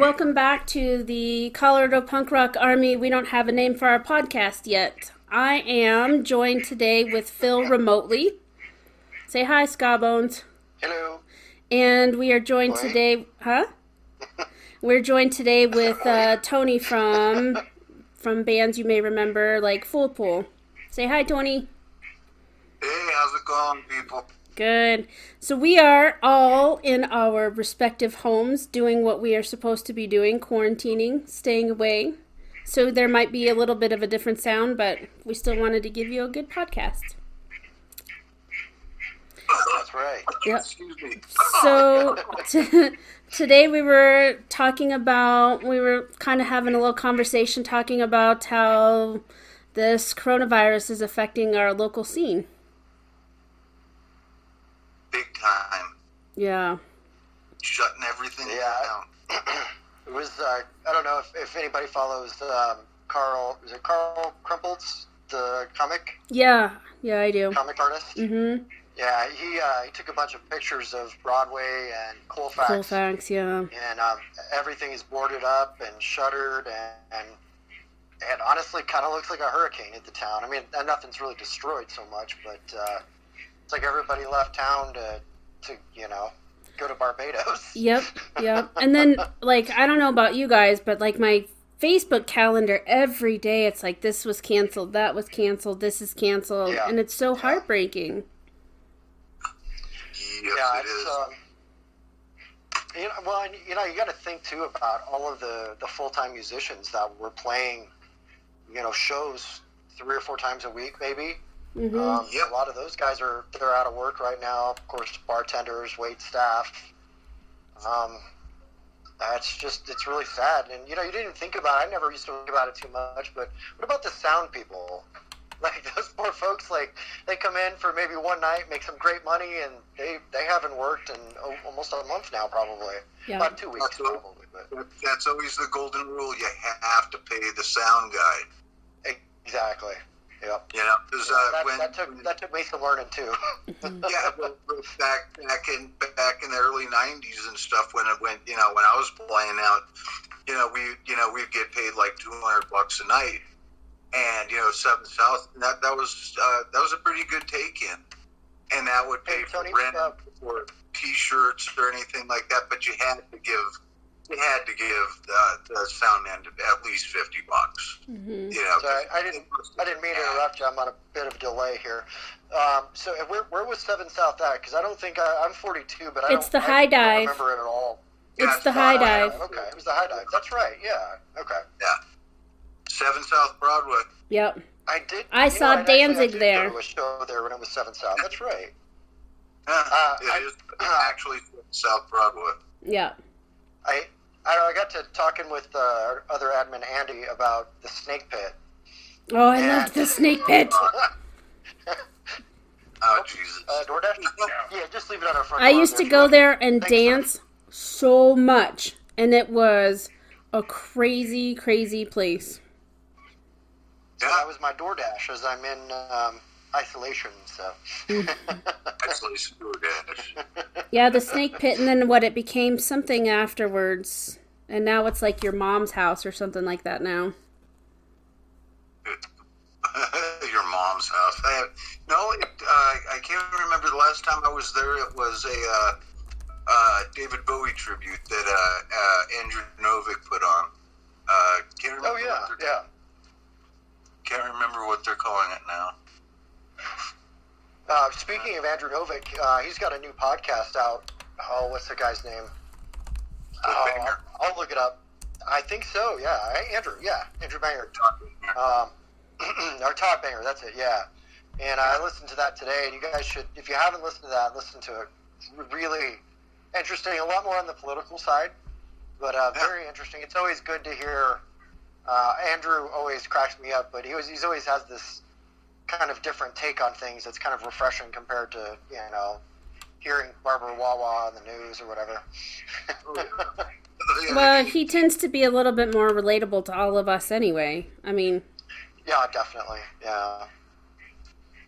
welcome back to the Colorado Punk Rock Army. We don't have a name for our podcast yet. I am joined today with Phil remotely. Say hi, Skabones. Hello. And we are joined today... Huh? We're joined today with Tony from bands you may remember, like Full Pool. Say hi, Tony. Hey, how's it going, people? Good. So we are all in our respective homes doing what we are supposed to be doing, quarantining, staying away. So there might be a little bit of a different sound, but we still wanted to give you a good podcast. That's right. Yep. Excuse me. So today we were kind of having a little conversation talking about how this coronavirus is affecting our local scene. Big time. Yeah. Shutting everything down. It was, I don't know if anybody follows Carl Crumples, the comic? Yeah, I do. Comic artist? Mm-hmm. Yeah, he took a bunch of pictures of Broadway and Colfax. Yeah. And everything is boarded up and shuttered, and honestly kind of looks like a hurricane at the town. I mean, nothing's really destroyed so much, but it's like everybody left town to go to Barbados. Yep. And then, I don't know about you guys, but, my Facebook calendar, every day it's like, this was canceled, that was canceled, this is canceled, and it's so heartbreaking. Yes, it is. You got to think, too, about all of the full-time musicians that were playing, shows 3 or 4 times a week, maybe. Mm-hmm. A lot of those guys they're out of work right now. Of course, bartenders, wait staff. It's really sad. And, you didn't think about it. I never used to think about it too much. But what about the sound people? Like, those poor folks, they come in for maybe one night, make some great money, and they haven't worked in almost a month now, probably. Yeah. About 2 weeks, probably. But. That's always the golden rule. You have to pay the sound guy. Exactly. Yep. That took me some learning too. Yeah, back in the early '90s and stuff, when when I was playing out, we'd get paid like $200 a night, and 7 South, that was a pretty good take in, and that would pay for rent or T-shirts or anything like that. But you had to give the sound man at least $50. Mm-hmm. So I didn't mean to interrupt you. I'm on a bit of a delay here. So where was 7 South at? Because I don't think I'm 42, but it's the High Dive. I don't remember it at all. It's the High Dive. Okay, it was the High Dive. That's right. Yeah. Okay. Yeah. 7 South Broadway. Yep. I saw Danzig there. I did go to a show there when it was 7 South. That's right. It is actually South Broadway. Yeah. I got to talking with our other admin, Andy, about the Snake Pit. Oh, I loved the Snake Pit. Oh, Jesus. DoorDash? Yeah, just leave it on our front I door. used to go there and dance so much, and it was a crazy, crazy place. So that was my DoorDash, as I'm in isolation, so. Isolation DoorDash. Yeah, the Snake Pit, and then it became something afterwards, and now it's like your mom's house or something like that now. Your mom's house. I can't remember the last time I was there. It was a David Bowie tribute that Andrew Novick put on. Can't remember. Oh yeah. Can't remember what they're calling it now. Speaking of Andrew Novick, he's got a new podcast out. Oh, what's the guy's name? I'll look it up. I think so, yeah. Andrew Banger. Or Todd Banger, that's it, yeah. And I listened to that today, and you guys should, if you haven't listened to that, listen to it. It's really interesting, a lot more on the political side, but very interesting. It's always good to hear. Andrew always cracks me up, but he's always has this kind of different take on things that's kind of refreshing compared to, hearing Barbara Wawa on the news or whatever. Well, he tends to be a little bit more relatable to all of us anyway. I mean... Yeah, definitely, yeah.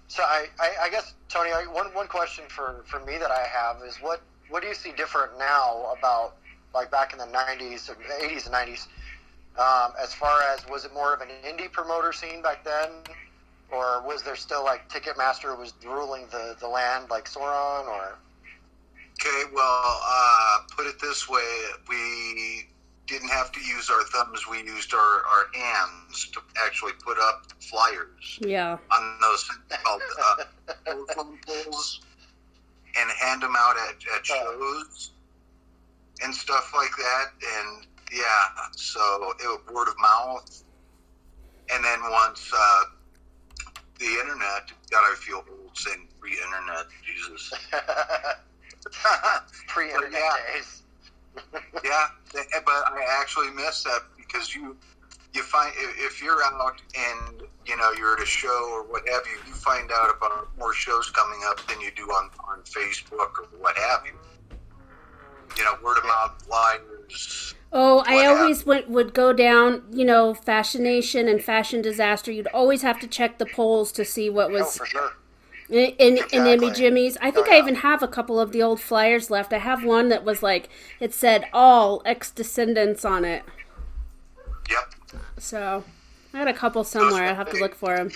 So I guess, Tony, one question for me that I have is what do you see different now about like back in the 90s, or 80s and 90s. As far as, was it more of an indie promoter scene back then? Or was there still, like, Ticketmaster was ruling the land like Sauron, or? Okay, well, put it this way. We didn't have to use our thumbs. We used our hands to actually put up flyers. Yeah. On those called telephone poles, and hand them out at shows and stuff like that. And, yeah, so it was word of mouth. And then once the internet, God, I feel old saying pre-internet, Jesus. Pre-internet days. Yeah, but I actually miss that, because you find, if you're out and, you know, you're at a show or what have you, you find out about more shows coming up than you do on Facebook or what have you. You know, word of mouth, flyers. Oh, I always would go down, you know, Fashion Nation and Fashion Disaster. You'd always have to check the polls to see what was for sure. in Immy Jimmy's. I think I even have a couple of the old flyers left. I have one that was like, it said all ex-descendants on it. Yep. So I got a couple somewhere. I'll have to look for them.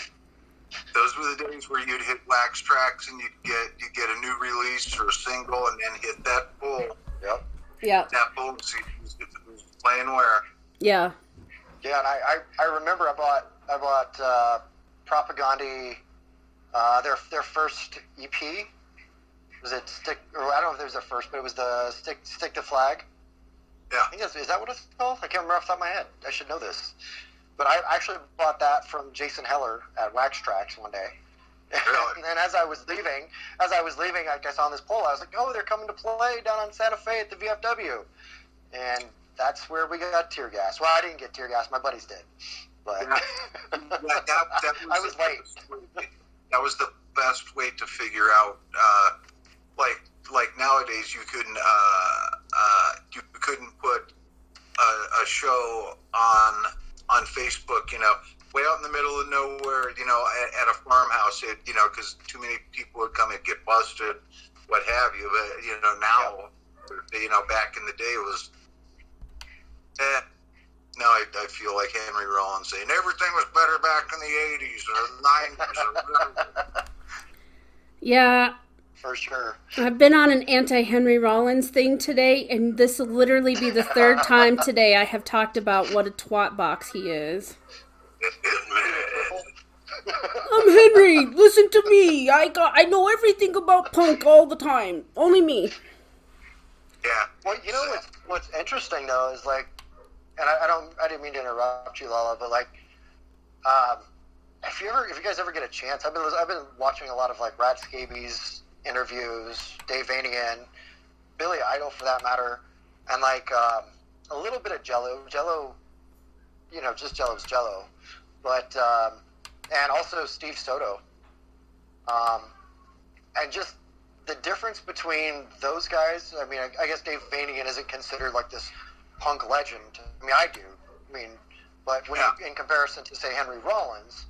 Those were the days where you'd hit Wax Tracks and you'd get a new release or a single, and then hit that poll. Yep. Yeah. That poll, see who's playing where. Yeah. Yeah, and I remember I bought Propaganda, their first EP. Was it Stick? Or I don't know if it was their first, but it was the Stick to Flag. Yeah. I think is that what it's called? I can't remember off the top of my head. I should know this. But I actually bought that from Jason Heller at Wax Tracks one day. Really? And as I was leaving, I guess on this poll, I was like, "Oh, they're coming to play down on Santa Fe at the VFW," and that's where we got tear gas. Well, I didn't get tear gas; my buddies did. But I was late. That was the best way to figure out, like nowadays, you couldn't put a show on Facebook, you know, way out in the middle of nowhere, you know, at a farmhouse, you know, because too many people would come and get busted, what have you. But, you know, now, you know, back in the day, it was, now I feel like Henry Rollins saying everything was better back in the 80s or the 90s or whatever. Yeah. For sure. I've been on an anti-Henry Rollins thing today, and this will literally be the third time today I have talked about what a twat box he is. I'm Henry. Listen to me. I know everything about punk all the time. Only me. Yeah. Well, you know what's interesting though is like, and I didn't mean to interrupt you, Lala, but like, if you guys ever get a chance, I've been watching a lot of like Brad Scabies interviews, Dave Vanian, Billy Idol for that matter, and like a little bit of Jello, you know, just Jello's Jello, but and also Steve Soto, and just the difference between those guys. I mean, I guess Dave Vanian isn't considered like this punk legend. I mean, I do. I mean, but when in comparison to say Henry Rollins,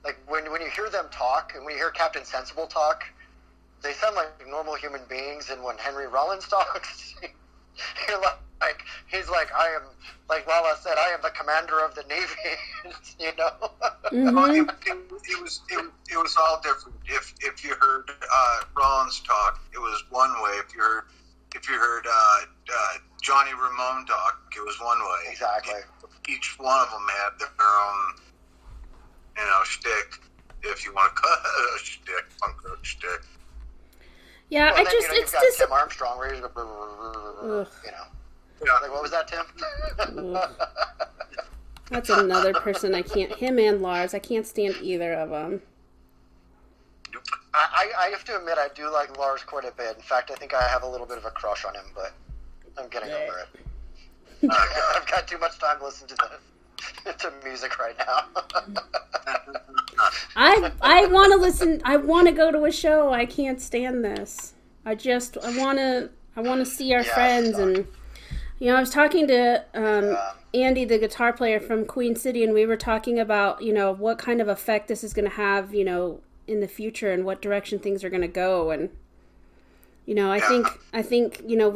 like when you hear them talk and when you hear Captain Sensible talk, they sound like normal human beings. And when Henry Rollins talks, you're like, he's like, I am, like Lala said, I am the commander of the Navy. You know. Mm-hmm. Well, it was all different. If you heard Rollins talk, it was one way. If you heard Johnny Ramone talk, it was one way. Exactly. Each one of them had their own, you know, shtick, if you want to call it a shtick, punk rock shtick. Yeah, well, it's you've got just Tim Armstrong, where he's you know. Yeah. Like, what was that, Tim? That's another person I can't. Him and Lars, I can't stand either of them. I have to admit, I do like Lars quite a bit. In fact, I think I have a little bit of a crush on him, but I'm getting over it. I've got too much time to listen to music right now. I want to listen. I want to go to a show. I can't stand this. I want to see our friends. And you know, I was talking to Andy, the guitar player from Queen City, and we were talking about, you know, what kind of effect this is going to have, you know, in the future and what direction things are going to go. And You know, I think, you know,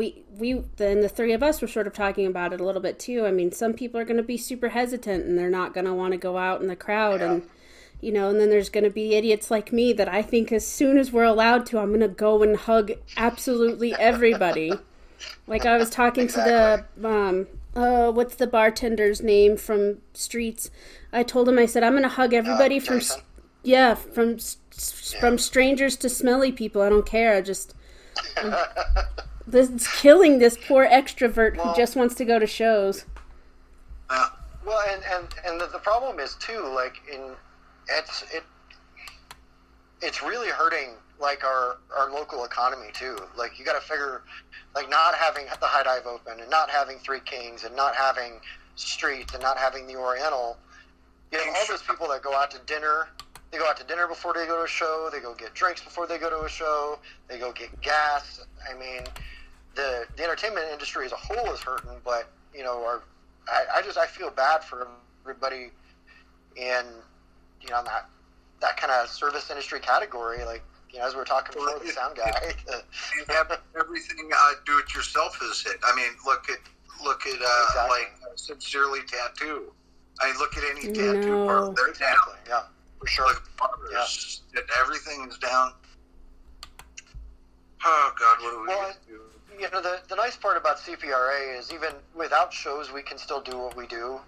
then the three of us were sort of talking about it a little bit too. I mean, some people are going to be super hesitant and they're not going to want to go out in the crowd and, you know, and then there's going to be idiots like me that I think as soon as we're allowed to, I'm going to go and hug absolutely everybody. Like I was talking to the, what's the bartender's name from Streets? I told him, I said, I'm going to hug everybody from strangers to smelly people. I don't care. I just... This is killing this poor extrovert who just wants to go to shows. Well, and the problem is too, like it's really hurting like our local economy too. Like you got to figure, like not having the High Dive open and not having Three Kings and not having Street and not having the Oriental. You have all those people that go out to dinner. They go out to dinner before they go to a show. They go get drinks before they go to a show. They go get gas. I mean, the entertainment industry as a whole is hurting, but you know, I feel bad for everybody in, you know, that kind of service industry category. Like, you know, as we were talking before with the sound guy, everything do-it-yourself is hit. I mean, look at exactly. Like Sincerely Tattoo. I mean, look at any tattoo parlor. They're down. Yeah. For sure. Everything is down. Oh, God, what do we do? You know, the nice part about CPRA is even without shows, we can still do what we do.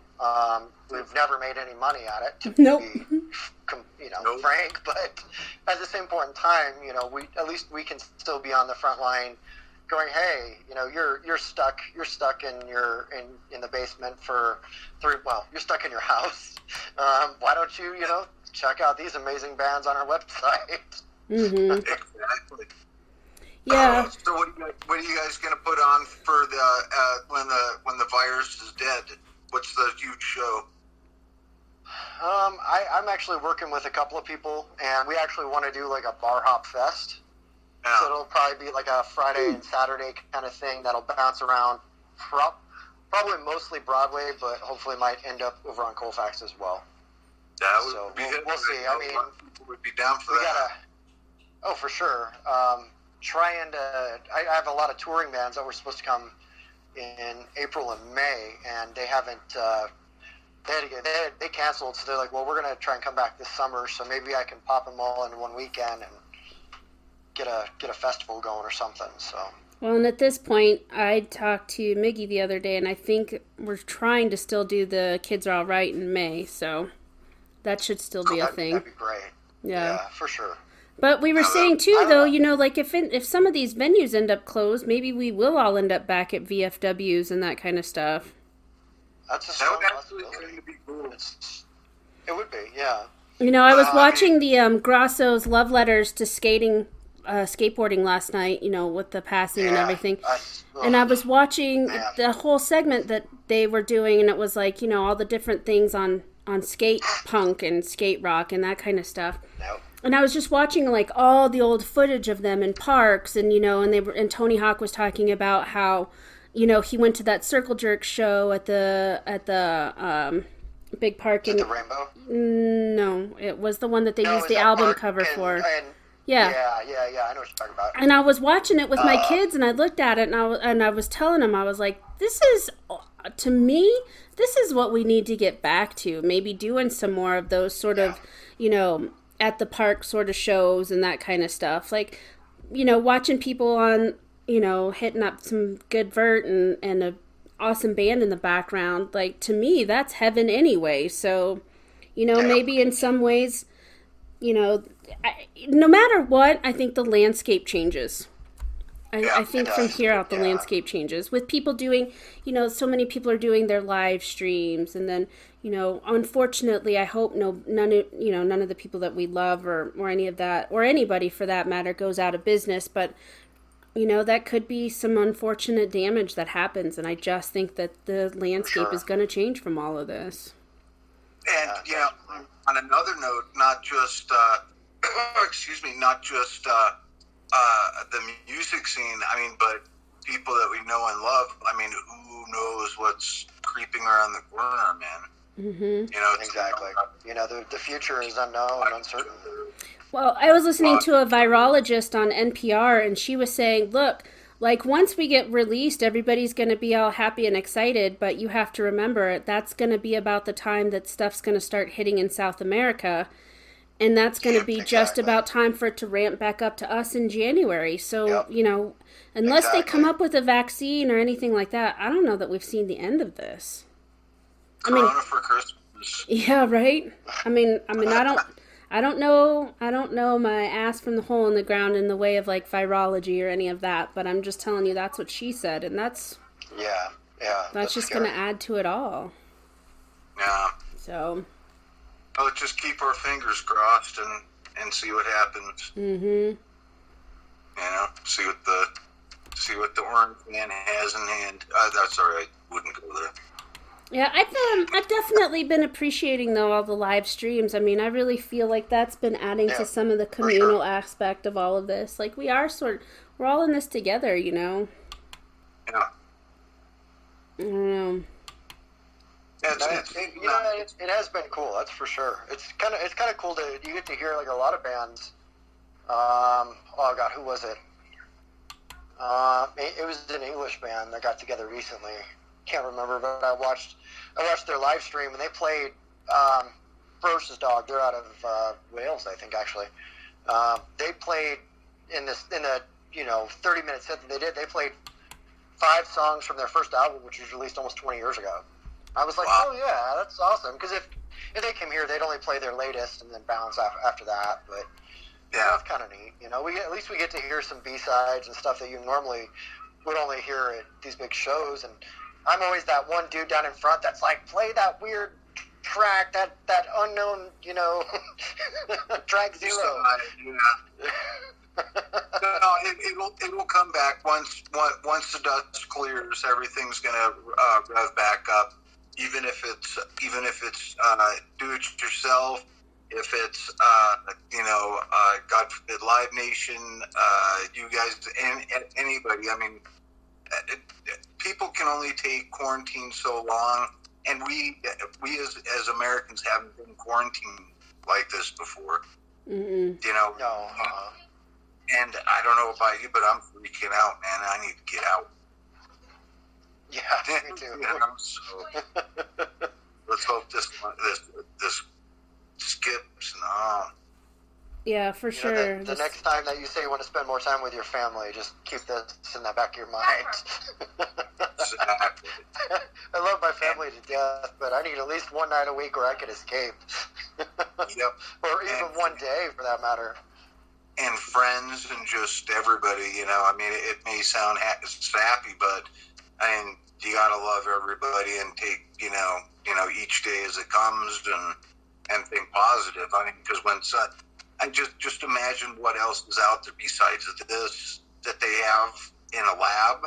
We've never made any money at it, to be, you know, frank. But at the same point in time, you know, at least we can still be on the front line, going, hey, you know, you're stuck in the basement for you're stuck in your house. Why don't you, you know, check out these amazing bands on our website? Mm-hmm. Exactly. Yeah. So what are you guys going to put on for the when the virus is dead? What's the huge show? I'm actually working with a couple of people, and we actually want to do like a bar hop fest. Yeah. So it'll probably be like a Friday and Saturday kind of thing that'll bounce around, probably mostly Broadway, but hopefully might end up over on Colfax as well. That would be we'll see. I mean, people would be down for that. Oh, for sure. Trying to. I have a lot of touring bands that were supposed to come in April and May, and they haven't. They canceled, so they're like, well, we're gonna try and come back this summer, so maybe I can pop them all in one weekend and get a festival going or something. So. Well, and at this point, I talked to Miggy the other day, and I think we're trying to still do the Kids Are All Right in May, so that should still be a thing. That'd be great. Yeah, for sure. But we were saying too, though, you know, like if some of these venues end up closed, maybe we will all end up back at VFWs and that kind of stuff. That's a strong possibility. Be cool. It would be, yeah. You know, I was watching the Grosso's Love Letters to Skateboarding last night, you know, with the passing and everything. And I was watching the whole segment that they were doing, and it was like, you know, all the different things on skate punk and skate rock and that kind of stuff. Nope. And I was just watching like all the old footage of them in parks, and you know, and Tony Hawk was talking about how, you know, he went to that Circle Jerk show at the big park in the Rainbow. No, it was the one that they used the album cover for. Yeah, I know what you're talking about. And I was watching it with my kids, and I looked at it, and I was telling them, I was like, this is, to me, this is what we need to get back to. Maybe doing some more of those sort of, you know, at the park sort of shows and that kind of stuff. Like, you know, watching people on, you know, hitting up some good vert and a awesome band in the background. Like, to me, that's heaven anyway. So, you know, maybe in some ways, you know, no matter what, I think the landscape changes. I think from here out the landscape changes with people doing, you know, so many people are doing their live streams, and then, you know, unfortunately, I hope none of the people that we love or any of that, or anybody for that matter, goes out of business. But, you know, that could be some unfortunate damage that happens, and I just think that the landscape is going to change from all of this. And you know, on another note, not just the music scene, I mean, but people that we know and love. I mean, who knows what's creeping around the corner, man? Mm-hmm. You know, exactly. You know, the future is unknown and uncertain. Well, I was listening to a virologist on NPR, and she was saying, look, like once we get released, everybody's going to be all happy and excited, but you have to remember that's going to be about the time that stuff's going to start hitting in South America, and that's going to be just about time for it to ramp back up to us in January. So, you know, unless they come up with a vaccine or anything like that, I don't know that we've seen the end of this. Corona for Christmas. Yeah, right? I mean, I don't know my ass from the hole in the ground in the way of like virology or any of that, but I'm just telling you that's what she said, and that's that's just going to add to it all. Yeah. So. Oh, just keep our fingers crossed and see what happens. Mm-hmm. You know, see what the orange man has in hand. That's all right. Wouldn't go there. Yeah, I've definitely been appreciating though all the live streams. I mean, I really feel like that's been adding to some of the communal aspect of all of this. Like we're all in this together, you know. Yeah. I don't know. It has been cool. That's for sure. It's kind of cool you get to hear like a lot of bands. Oh God, who was it? It was an English band that got together recently. Can't remember, but I watched their live stream and they played Ferocious Dog. They're out of Wales, I think, actually. They played in the 30-minute set that they did. They played 5 songs from their first album, which was released almost 20 years ago. I was like, oh yeah, that's awesome. Because if they came here, they'd only play their latest and then bounce after that. But yeah, that's kind of neat. You know, at least we get to hear some B-sides and stuff that you normally would only hear at these big shows. And I'm always that one dude down in front that's like, play that weird track, that unknown, you know, track 0. No, it will come back once the dust clears. Everything's gonna rev back up. Even if it's do it yourself, if it's God forbid Live Nation, you guys and anybody. I mean, people can only take quarantine so long, and we as Americans haven't been quarantined like this before. Mm-mm. You know. No. And I don't know about you, but I'm freaking out, man. I need to get out. Yeah, me too. You know, so let's hope this skips. No. Yeah, for sure. The next time that you say you want to spend more time with your family, just keep this in the back of your mind. Exactly. I love my family to death, but I need at least one night a week where I can escape. Yep. Or even one day, for that matter. And friends and just everybody, you know. I mean, it may sound sappy, but I mean, you gotta love everybody and take, you know, each day as it comes and think positive. I mean, because I just imagine what else is out there besides this that they have in a lab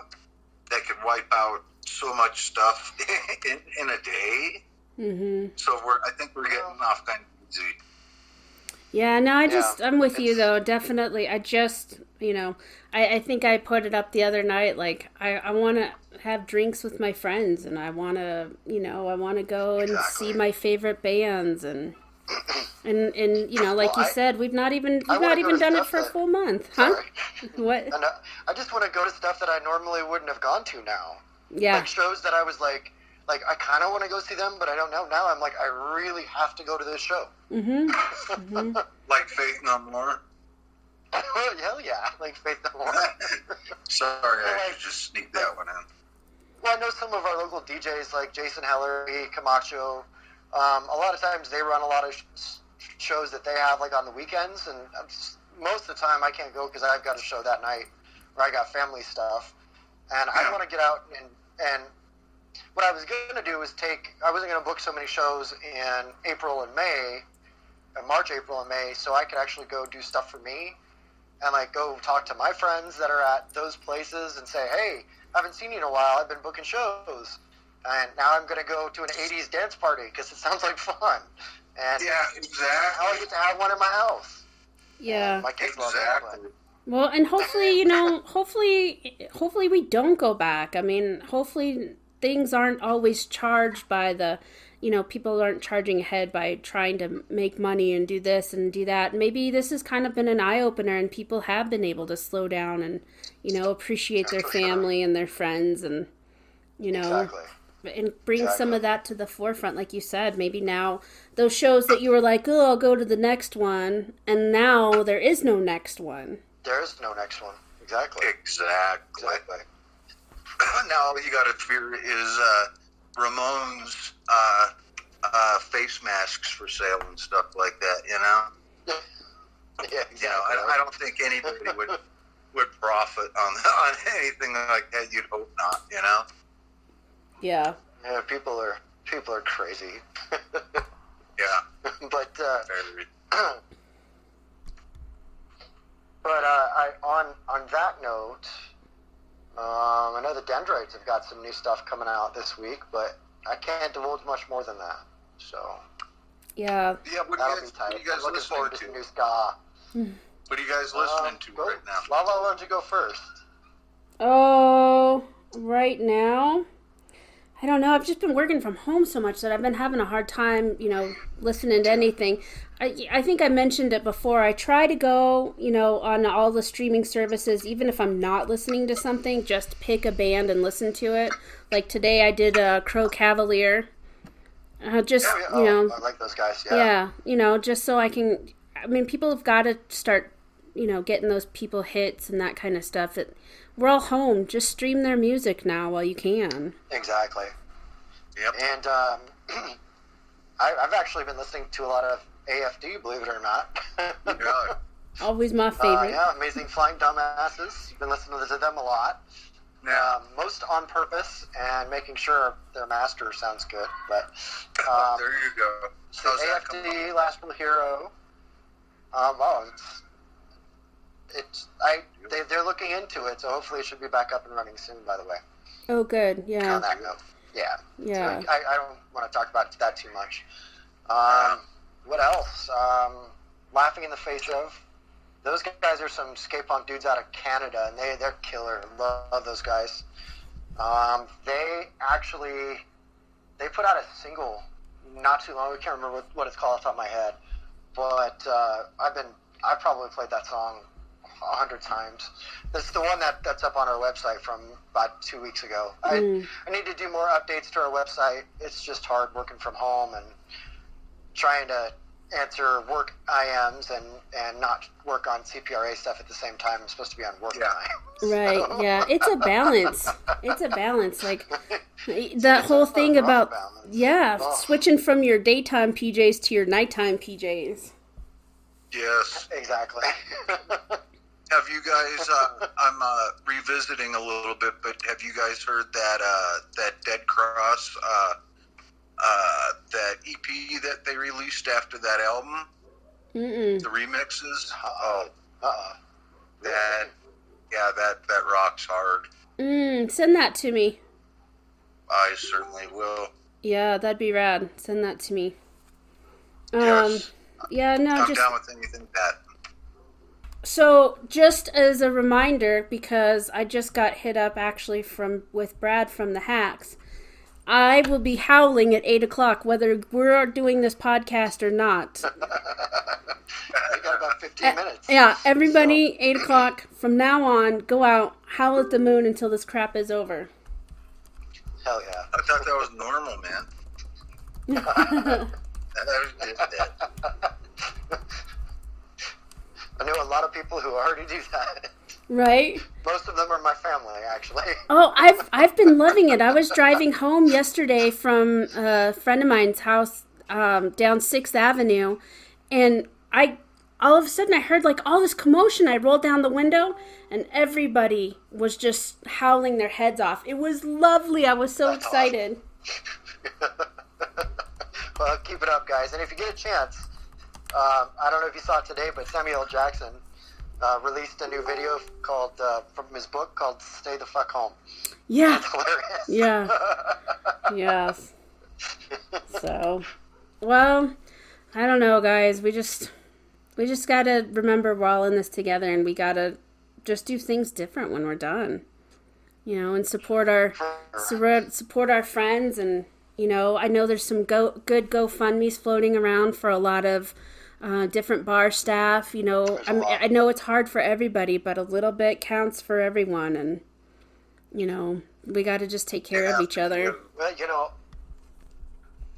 that could wipe out so much stuff in a day. Mm-hmm. So I think we're getting off kind of easy. Yeah, no, I'm with you though, definitely. I just, I think I put it up the other night, like, I want to have drinks with my friends, and I want to, I want to go and see my favorite bands, and like you said, we've not even done it for a full month, huh? What? I just want to go to stuff that I normally wouldn't have gone to now. Yeah. Like shows that I was like I kind of want to go see them, but I don't know. Now I'm like, I really have to go to this show. Mm-hmm. Mm-hmm. Like Faith No More? Hell yeah, like Faith No More. Sorry, I should just sneak that one in. Well, I know some of our local DJs, like Jason Heller, Camacho. A lot of times they run a lot of shows that they have, like, on the weekends, and most of the time I can't go because I've got a show that night where I got family stuff. And I want to get out and what I was going to do was I wasn't going to book so many shows in April and May, March, April, and May, so I could actually go do stuff for me and, like, go talk to my friends that are at those places and say, hey, I haven't seen you in a while. I've been booking shows. And now I'm going to go to an 80s dance party because it sounds like fun. And yeah, exactly. Now I get to have one in my house. Yeah. My kids love it. Well, and hopefully, hopefully we don't go back. I mean, hopefully things aren't always charged by the you know, people aren't charging ahead by trying to make money and do this and do that. Maybe this has kind of been an eye-opener, and people have been able to slow down and, you know, appreciate their family and their friends, and, you know, and bring some of that to the forefront. Like you said, maybe now those shows that you were like, oh, I'll go to the next one, and now there is no next one. There is no next one. Exactly. Now all you got to fear is Ramones face masks for sale and stuff like that, you know? Yeah, exactly. You know, I don't think anybody would profit on anything like that. You'd hope not, you know? Yeah, people are crazy. Yeah. But on that note, I know the Dendrites have got some new stuff coming out this week, but I can't divulge much more than that. So yeah, what are you guys looking forward to some new ska. What are you guys listening to right now? Lala, why don't you go first? Oh, right now, I don't know. I've just been working from home so much that I've been having a hard time, you know, listening to anything. I think I mentioned it before. I try to go, you know, on all the streaming services, even if I'm not listening to something, just pick a band and listen to it. Like today I did Crow Cavalier. You know. I like those guys, Yeah, you know, just so I can, I mean, people have got to start, you know, getting those people hits and that kind of stuff. We're all home. Just stream their music now while you can. Exactly. Yep. And I've actually been listening to a lot of AFD, believe it or not. Always my favorite. Yeah, Amazing Flying Dumbasses. Been listening to them a lot. Most on purpose and making sure their master sounds good. But there you go. So AFD, Last Real Hero. They're looking into it, so hopefully it should be back up and running soon. By the way. Oh, good. Yeah. On that note, yeah. Yeah. So I don't want to talk about that too much. What else? Laughing in the Face of. Those guys are some skate punk dudes out of Canada, and they're killer. Love those guys. They put out a single not too long. I can't remember what it's called off the top of my head, but I've probably played that song 100 times. That's the one that's up on our website from about 2 weeks ago. I need to do more updates to our website. It's just hard working from home and trying to answer work IMs and not work on CPRA stuff at the same time. I'm supposed to be on work time. Right, so. Yeah. It's a balance. It's a balance. Like, that whole thing about, switching from your daytime PJs to your nighttime PJs. Yes. Exactly. Have you guys, I'm revisiting a little bit, but have you guys heard that Dead Cross, that EP that they released after that album? Mm-mm. The remixes? Really? That rocks hard. Send that to me. I certainly will. Yeah, that'd be rad. Send that to me. Yes. Yeah, no, I'm down with anything that. So, just as a reminder, because I just got hit up actually with Brad from the Hacks, I will be howling at 8 o'clock, whether we're doing this podcast or not. We got about 15 minutes. Yeah, everybody, 8 o'clock, from now on, go out, howl at the moon until this crap is over. Hell yeah. I thought that was normal, man. I know a lot of people who already do that. Right? Most of them are my family, actually. Oh, I've been loving it. I was driving home yesterday from a friend of mine's house down 6th Avenue, and all of a sudden I heard like all this commotion. I rolled down the window, and everybody was just howling their heads off. It was lovely. I was so excited. Awesome. Well, keep it up, guys. And if you get a chance, I don't know if you saw it today, but Samuel L. Jackson released a new video called from his book called "Stay the Fuck Home." Yeah. It's hilarious. Yeah. Yes. So, well, I don't know, guys. We just gotta remember we're all in this together, and we gotta just do things different when we're done. You know, and support our friends and You know, I know there's some good GoFundMes floating around for a lot of different bar staff. You know, I know it's hard for everybody, but a little bit counts for everyone. And, you know, we got to just take care of each other. Well, you know,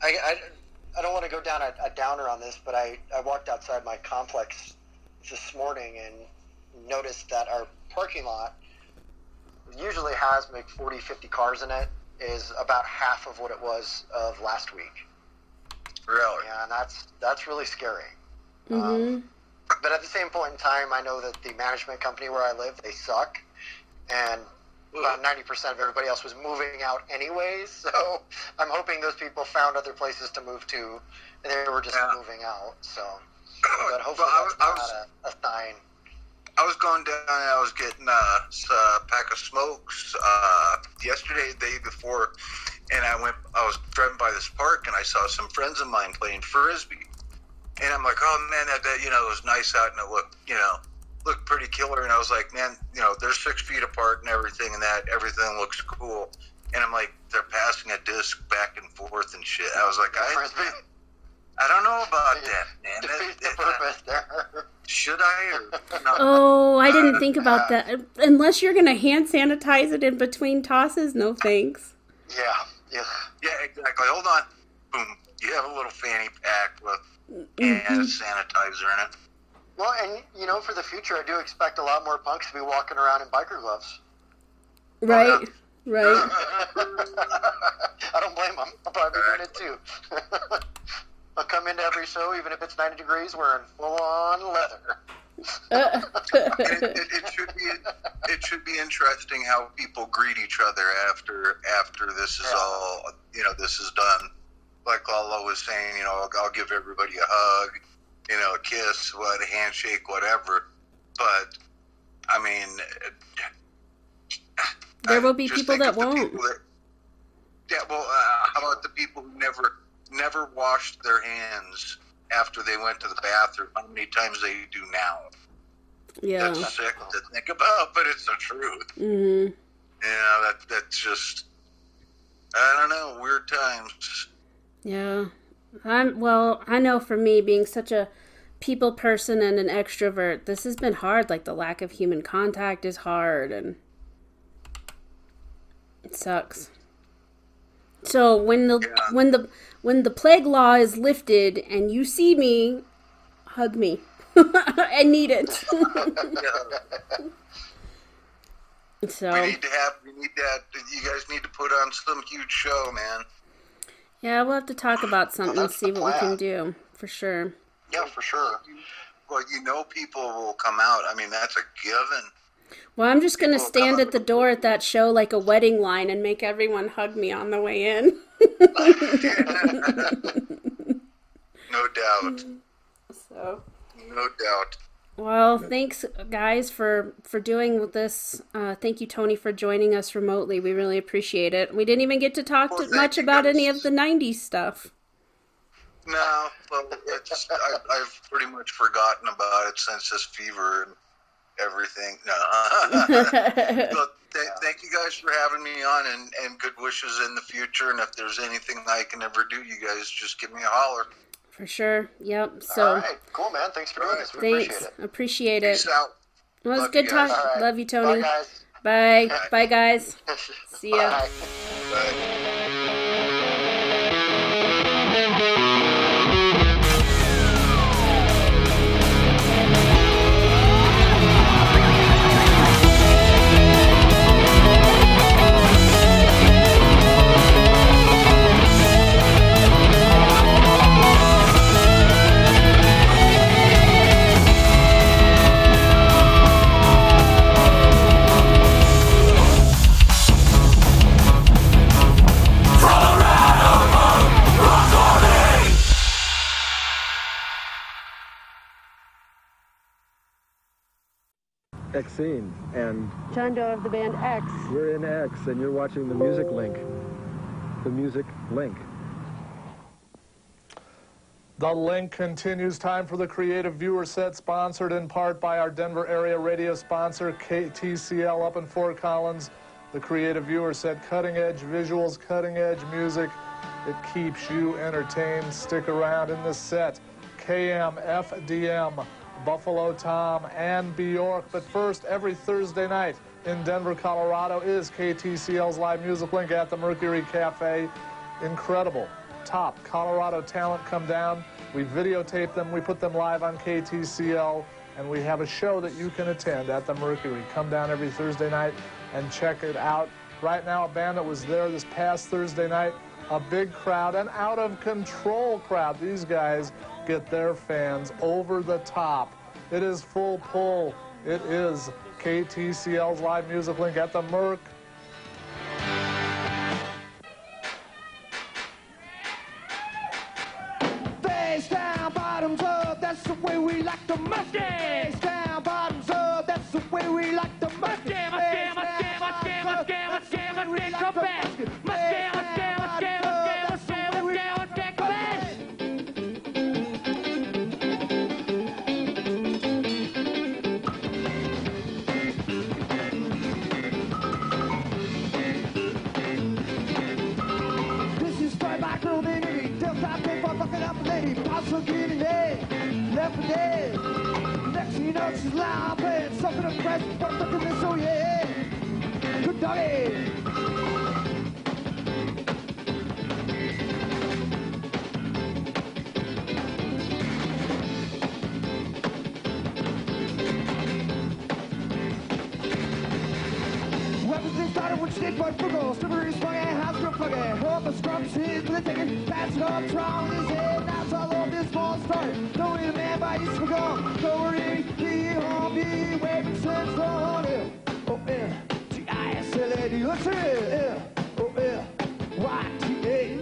I don't want to go down a downer on this, but I walked outside my complex this morning and noticed that our parking lot usually has like 40, 50 cars in it, is about half of what it was of last week. Really? Yeah, and that's really scary. Mm-hmm. But at the same point in time, I know that the management company where I live, they suck, and about 90% of everybody else was moving out anyways, so I'm hoping those people found other places to move to, and they were just moving out, so. But hopefully that's not a sign. I was going down and I was getting a pack of smokes yesterday, the day before, and I was driving by this park and I saw some friends of mine playing Frisbee. And I'm like, oh man, that it was nice out and it looked pretty killer. And I was like, man, they're 6 feet apart and everything, and everything looks cool. And I'm like, they're passing a disc back and forth and shit. I was like, I don't know about that, man. Defeats the purpose there. Should I or not? Oh, I didn't think about that. Unless you're going to hand sanitize it in between tosses, no thanks. Yeah, exactly. Hold on. Boom. You have a little fanny pack with hand sanitizer in it. Well, and, for the future, I do expect a lot more punks to be walking around in biker gloves. Right, right. I don't blame them. I'll probably be doing it, too. I'll come into every show, even if it's 90 degrees, wearing full-on leather. It should be interesting how people greet each other after this is all this is done. Like Lala was saying, I'll give everybody a hug, a kiss, a handshake, whatever. But I mean, there will be people that won't. How about the people who never washed their hands after they went to the bathroom? How many times they do now? Yeah, that's sick to think about, but it's the truth. Mm-hmm. That's just, I don't know, weird times. Yeah, I know for me, being such a people person and an extrovert, this has been hard. Like, the lack of human contact is hard, and it sucks. So when the plague law is lifted and you see me, hug me. I need it. So we need that. You guys need to put on some huge show, man. Yeah, we'll have to talk about something and see what we can do, for sure. Yeah, for sure. Well, people will come out. I mean, that's a given. Well, I'm just going to stand at the door at that show like a wedding line and make everyone hug me on the way in. No doubt. So. No doubt. Well, thanks, guys, for doing this. Thank you, Tony, for joining us remotely. We really appreciate it. We didn't even get to talk much about any of the 90s stuff. No, well, I've pretty much forgotten about it since this fever and everything. No. But thank you guys for having me on, and good wishes in the future. And if there's anything I can ever do, you guys just give me a holler. For sure. Yep. So. All right. Cool, man. Thanks for doing this. We Appreciate it. Peace out. Well, it was good talk. Right. Love you, Tony. Bye, guys. Bye. Bye, guys. See ya. Bye. Bye. Xene and John Doe of the band X. We're in X, and you're watching the Musiclink. The Musiclink. The link continues. Time for the Creative Viewer Set, sponsored in part by our Denver area radio sponsor, KTCL, up in Fort Collins. The Creative Viewer Set, cutting-edge visuals, cutting-edge music. It keeps you entertained. Stick around in this set. KM, FDM, Buffalo Tom, and Bjork. But first, every Thursday night in Denver, Colorado is KTCL's Live Music Link at the Mercury Cafe. Incredible. Top Colorado talent come down. We videotape them. We put them live on KTCL. And we have a show that you can attend at the Mercury. Come down every Thursday night and check it out. Right now, a band that was there this past Thursday night, a big crowd, an out-of-control crowd. These guys get their fans over the top. It is full pull. It is KTCL's Live Music Link at the Merc. Face down, bottoms up, that's the way we like to merc. Face down, bottoms up, that's the way we like to merc. Next thing you know, she's loud, playing something to press, but look at this, oh yeah, good doggy. Everything started when snake boy frugal, slippery swung and house girl pluggy. Hope the scrubs his with a ticket, pass it up, strong with his head. Now it's all over this small start. Don't need a man by his forgone. Go worry, be home, be waving sense on it. Oh yeah, G-I-S-L-A-D, let's hear it. Yeah, oh yeah, Y-T-A.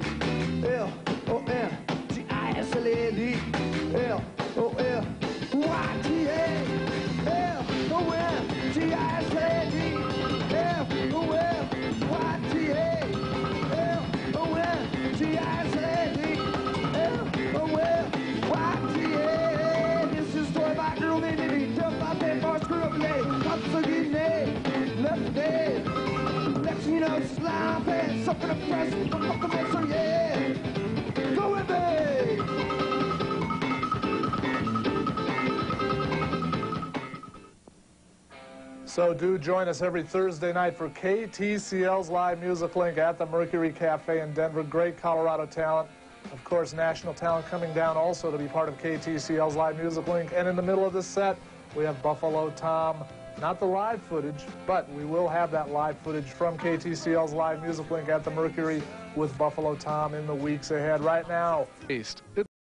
Yeah, oh yeah, G-I-S-L-A-D. Yeah, oh yeah, Y-T-A. Yeah, oh yeah, G-I-S-L-A-D. Yeah, oh well, Y-T-A. Yeah, oh well, G-I-S-L-A-D. Yeah, oh well, Y-T-A. This is a story about a girl named Amy. Tough out there, bar screw up late. Pops so good day, left day. Next thing you know, she's lying, playing something to press. I'm fucking mess, so yeah. Go with me. So do join us every Thursday night for KTCL's Live Music Link at the Mercury Cafe in Denver. Great Colorado talent. Of course, national talent coming down also to be part of KTCL's Live Music Link. And in the middle of this set, we have Buffalo Tom. Not the live footage, but we will have that live footage from KTCL's Live Music Link at the Mercury with Buffalo Tom in the weeks ahead. Right now, it's